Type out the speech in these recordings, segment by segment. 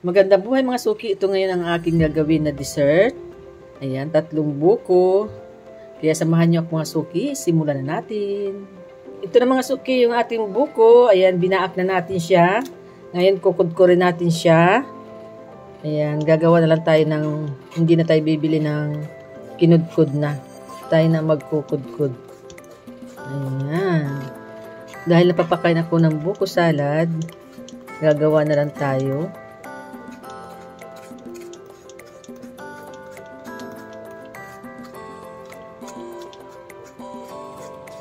Magandang buhay mga suki. Ito ngayon ang aking gagawin na dessert. Ayan, 3 buko. Kaya samahan niyo ako mga suki. Simulan na natin. Ito na mga suki yung ating buko. Ayan, binaak na natin siya. Ngayon kukudkurin natin siya. Ayan, gagawa na lang tayo ng, hindi na tayo bibili ng kinudkud na. Tayo na magkukudkud. Ayan. Dahil napapakain ako ng buko salad, gagawa na lang tayo.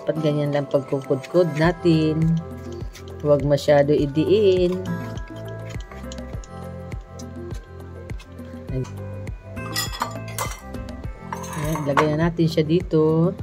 Dapat ganyan lang pagkukudkod natin. Huwag masyado idiin. Ayan, lagay na natin siya dito.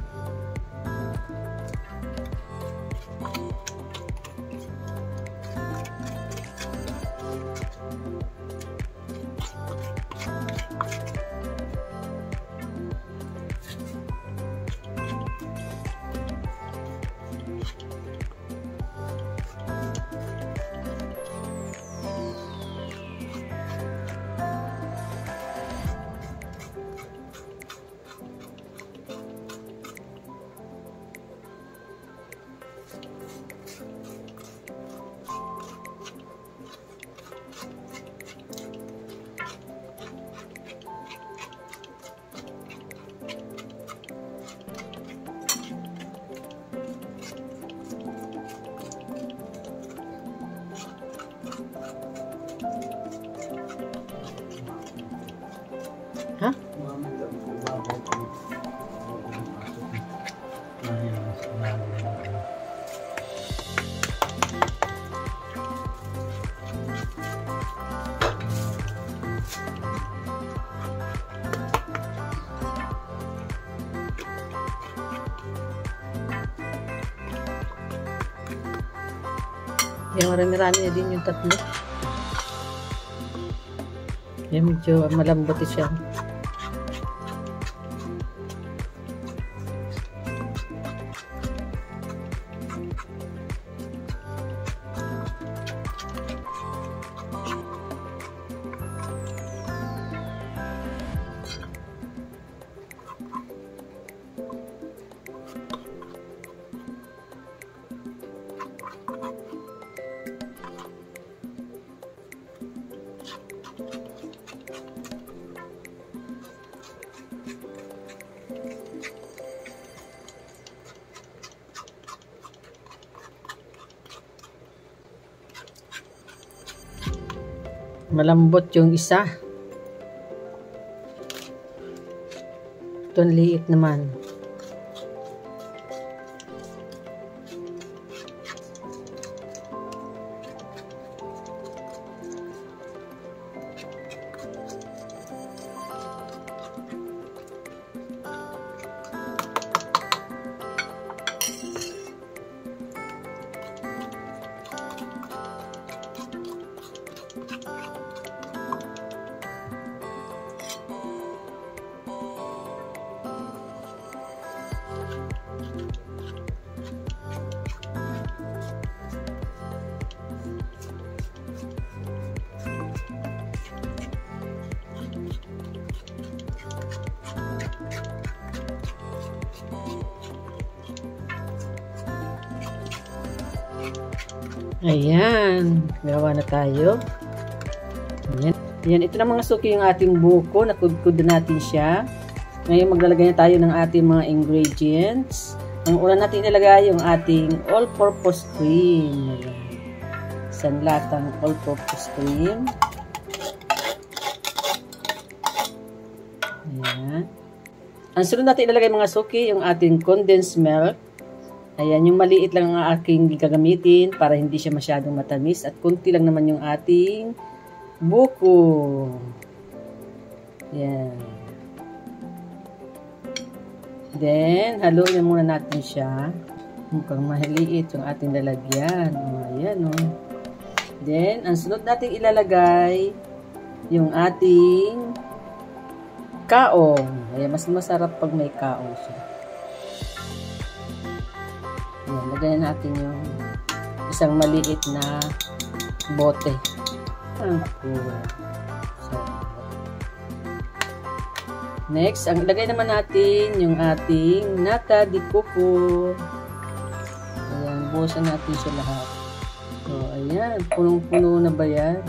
Ha? Yan, marami-rami na din yung 3. Yan, medyo malambot siya. Malambot yung isa. Ito ang liit naman. Ayan, gawa na tayo. Ayan. Ayan, ito na mga suki yung ating buko. Nakudkud natin siya. Ngayon maglalagay na tayo ng ating mga ingredients. Ang una natin ilagay yung ating all-purpose cream. Ayan. Isang latang all-purpose cream. Ayan. Ang sunod natin ilalagay mga suki yung ating condensed milk. Ayan, yung maliit lang ang aking gagamitin para hindi siya masyadong matamis at kunti lang naman yung ating buko. Ayan. Then, haluin muna natin siya. Mukhang maliit yung ating lalagyan. Ayan, oh. Then, ang sunod natin ilalagay yung ating kaong. Ayan, mas masarap pag may kaong siya. Ayan, lagyan natin yung isang maliit na bote. Ako. Next, ang ilagay naman natin yung ating nata di coco. Ayan, buhusan natin sa lahat. So, ayan, punong-puno na ba yan?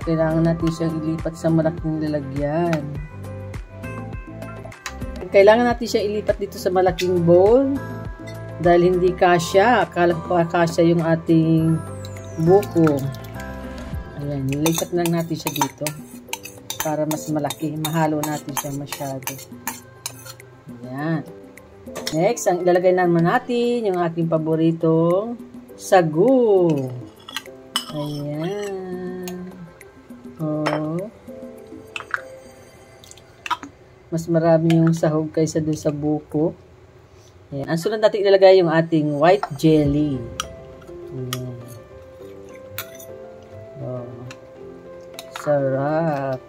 Kailangan natin siyang ilipat sa malaking lalagyan. Kailangan natin siyang ilipat dito sa malaking bowl dahil hindi kasya. Akala ko kasya yung ating buko. Ayan, nilipat lang natin siya dito para mas malaki. Mahalo natin siya masyado. Ayan. Next, ang ilalagay naman natin yung aking paboritong sagu. Ayan. Oh. Mas marami yung sahog kaysa doon sa buko. Ayan. Ang sunod natin ilalagay yung ating white jelly. Ayan. Oh. Sarap.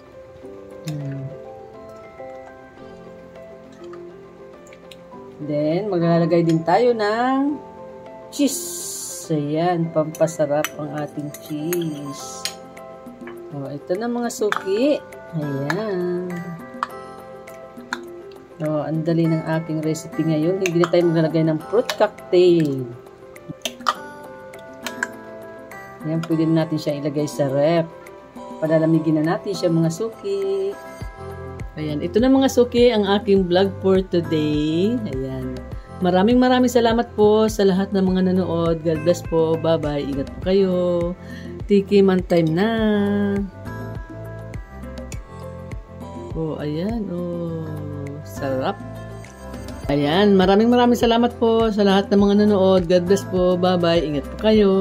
Then, maglalagay din tayo ng cheese. Ayan, pampasarap ang ating cheese. Oh, ito na mga suki. Ayan. Oh, ang dali ng aking recipe ngayon. Hindi na tayo maglalagay ng fruit cocktail. Ayan, pwede natin siya ilagay sa ref. Palalamigin na natin siya mga suki. Ayan, ito na mga suki ang aking vlog for today. Ayan. Maraming salamat po sa lahat ng mga nanood. God bless po. Bye-bye. Ingat po kayo. Tiki man time na. Oh, ayan. Oh, sarap. Ayan, maraming salamat po sa lahat ng mga nanood. God bless po. Bye-bye. Ingat po kayo.